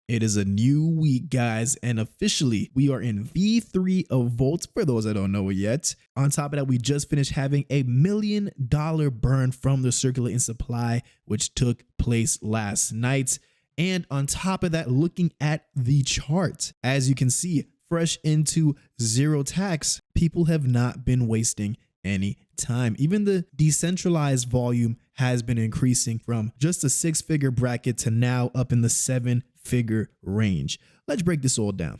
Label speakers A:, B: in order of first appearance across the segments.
A: It is a new week, guys, and officially we are in V3 of Volt for those that don't know it yet. On top of that, we just finished having $1 million burn from the circulating supply, which took place last night. And on top of that, looking at the chart, as you can see, fresh into zero tax, people have not been wasting any time. Even the decentralized volume has been increasing from just a 6-figure bracket to now up in the 7-figure range. Let's break this all down.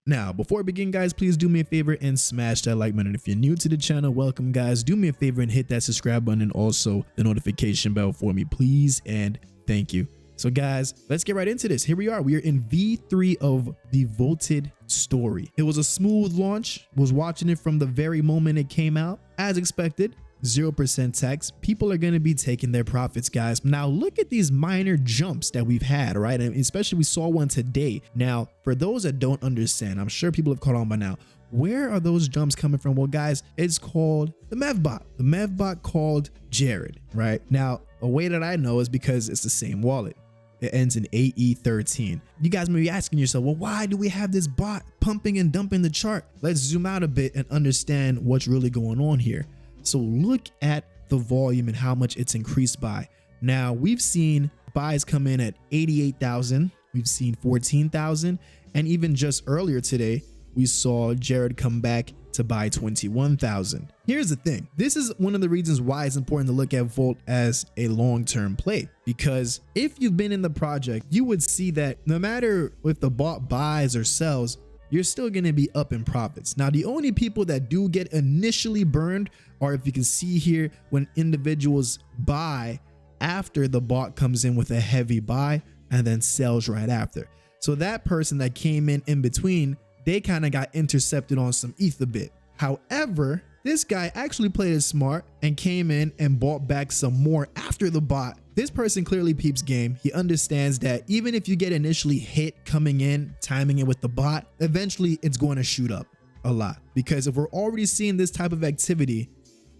A: Now, before we begin, guys, please do me a favor and smash that like button. If you're new to the channel, welcome, guys. Do me a favor and hit that subscribe button and also the notification bell for me, please, and thank you. So guys, let's get right into this. Here we are. We are in V3 of the Volted story. It was a smooth launch. Was watching it from the very moment it came out. As expected, 0% tax. People are going to be taking their profits, guys. Now look at these minor jumps that we've had, right? And especially we saw one today. Now, for those that don't understand, I'm sure people have caught on by now. Where are those jumps coming from? Well, guys, it's called the MEVBot. The MEVBot called Jared, right? Now, a way that I know is because it's the same wallet. It ends in AE13. You guys may be asking yourself, well, why do we have this bot pumping and dumping the chart? Let's zoom out a bit and understand what's really going on here. So look at the volume and how much it's increased by. Now, we've seen buys come in at 88,000. We've seen 14,000. And even just earlier today, we saw Jared come back to buy 21,000. Here's the thing. This is one of the reasons why it's important to look at Volt as a long-term play, because if you've been in the project, you would see that no matter if the bot buys or sells, you're still going to be up in profits. Now, the only people that do get initially burned are, if you can see here, when individuals buy after the bot comes in with a heavy buy and then sells right after. So that person that came in between, they kind of got intercepted on some ETH a bit. However, this guy actually played it smart and came in and bought back some more after the bot. This person clearly peeps game. He understands that even if you get initially hit coming in, timing it with the bot, eventually it's going to shoot up a lot. Because if we're already seeing this type of activity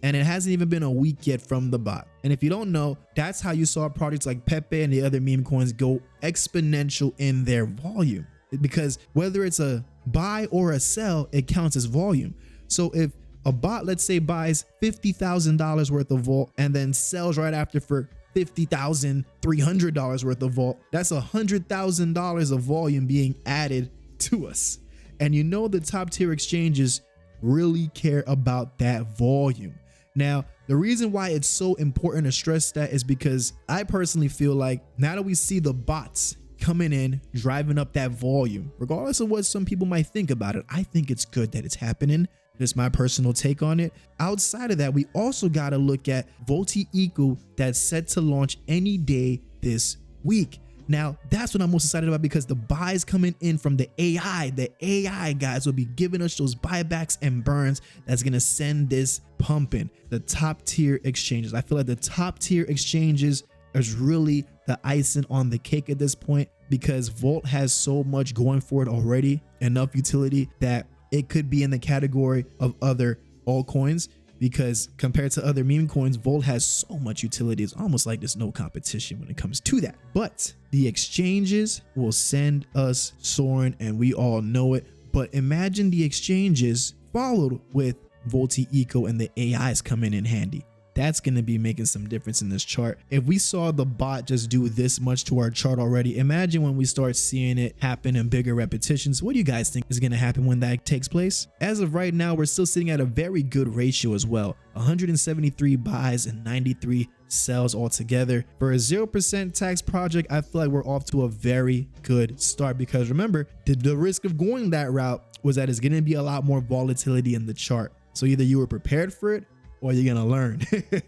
A: and it hasn't even been a week yet from the bot. And if you don't know, that's how you saw projects like Pepe and the other meme coins go exponential in their volume. Because whether it's a buy or a sell, it counts as volume. So if a bot, let's say, buys $50,000 worth of Volt and then sells right after for $50,300 worth of Volt, that's $100,000 of volume being added to us. And you know the top tier exchanges really care about that volume. Now, the reason why it's so important to stress that is because I personally feel like now that we see the bots coming in, driving up that volume, regardless of what some people might think about it, I think it's good that it's happening. That's my personal take on it. Outside of that, we also got to look at Voltieco that's set to launch any day this week. Now, that's what I'm most excited about, because the buys coming in from the AI guys will be giving us those buybacks and burns that's going to send this pumping. The top tier exchanges. I feel like the top tier exchanges is really the icing on the cake at this point, because Volt has so much going for it already, enough utility that it could be in the category of other altcoins, because compared to other meme coins, Volt has so much utility. It's almost like there's no competition when it comes to that. But the exchanges will send us soaring, and we all know it. But imagine the exchanges followed with Voltieco and the AIs coming in handy. That's going to be making some difference in this chart. If we saw the bot just do this much to our chart already, imagine when we start seeing it happen in bigger repetitions. What do you guys think is going to happen when that takes place? As of right now, we're still sitting at a very good ratio as well. 173 buys and 93 sells altogether. For a 0% tax project, I feel like we're off to a very good start, because remember, the risk of going that route was that it's going to be a lot more volatility in the chart. So either you were prepared for it or you're gonna learn.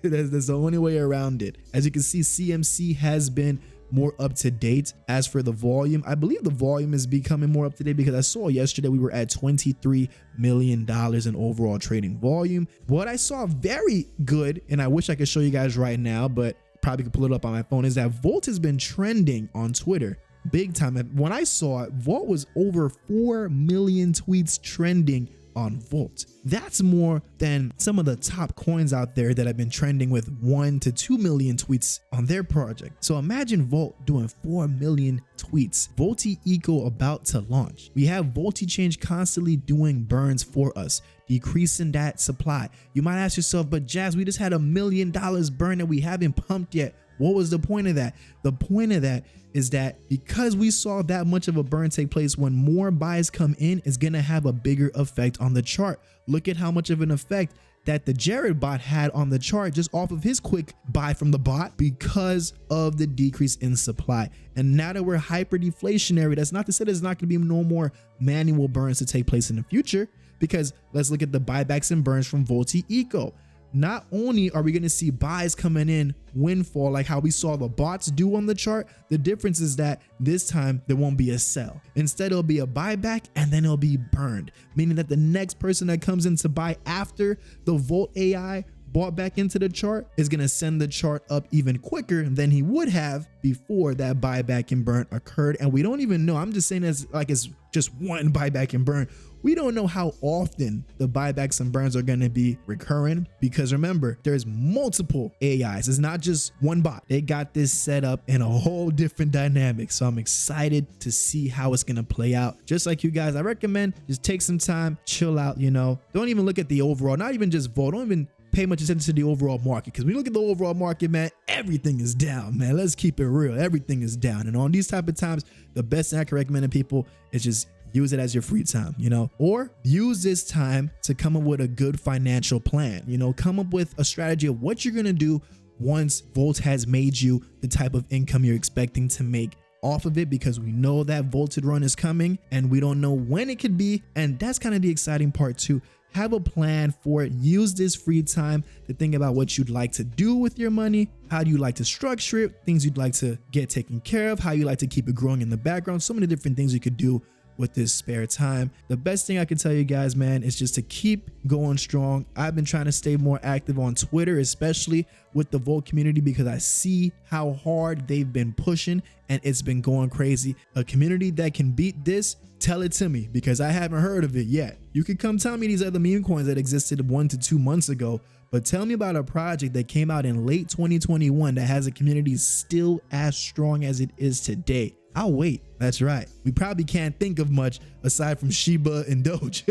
A: That's the only way around it. As you can see, CMC has been more up to date. As for the volume, I believe the volume is becoming more up to date, because I saw yesterday we were at $23 million in overall trading volume. What I saw very good, and I wish I could show you guys right now, but probably could pull it up on my phone, is that Volt has been trending on Twitter big time. When I saw it, Volt was over 4 million tweets trending on Volt. That's more than some of the top coins out there that have been trending with 1 to 2 million tweets on their project. So imagine Volt doing 4 million tweets. Voltieco about to launch. We have Voltichange constantly doing burns for us, decreasing that supply. You might ask yourself, but Jazz, we just had $1 million burn that we haven't pumped yet. What was the point of that? The point of that is that because we saw that much of a burn take place, when more buys come in, it's going to have a bigger effect on the chart. Look at how much of an effect that the Jared bot had on the chart just off of his quick buy from the bot because of the decrease in supply. And now that we're hyper deflationary, that's not to say there's not going to be no more manual burns to take place in the future, because let's look at the buybacks and burns from Voltieco. Not only are we going to see buys coming in windfall like how we saw the bots do on the chart, the difference is that this time there won't be a sell. Instead, it'll be a buyback and then it'll be burned, meaning that the next person that comes in to buy after the Volt AI bought back into the chart is going to send the chart up even quicker than he would have before that buyback and burn occurred. And we don't even know, I'm just saying as like it's just one buyback and burn. We don't know how often the buybacks and burns are going to be recurring, because remember, there's multiple AIs. It's not just one bot. They got this set up in a whole different dynamic. So I'm excited to see how it's going to play out. Just like you guys, I recommend just take some time, chill out, you know, don't even look at the overall, not even just Volt, don't even pay much attention to the overall market, because when you look at the overall market, man, everything is down, man. Let's keep it real. Everything is down. And on these type of times, the best thing I can recommend to people is just use it as your free time, you know, or use this time to come up with a good financial plan, you know, come up with a strategy of what you're going to do once Volt has made you the type of income you're expecting to make off of it, because we know that Volted run is coming and we don't know when it could be. And that's kind of the exciting part too. Have a plan for it. Use this free time to think about what you'd like to do with your money. How do you like to structure it? Things you'd like to get taken care of, how you like to keep it growing in the background. So many different things you could do with this spare time. The best thing I can tell you guys, man, is just to keep going strong. I've been trying to stay more active on Twitter, especially with the Volt community, because I see how hard they've been pushing and it's been going crazy. A community that can beat this, tell it to me, because I haven't heard of it yet. You can come tell me these other meme coins that existed 1 to 2 months ago, but tell me about a project that came out in late 2021 that has a community still as strong as it is today. I'll wait. That's right. We probably can't think of much aside from Shiba and Doge.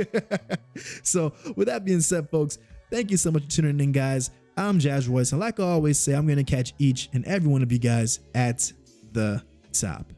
A: So with that being said, folks, thank you so much for tuning in, guys. I'm Jazz Royce, and like I always say, I'm going to catch each and every one of you guys at the top.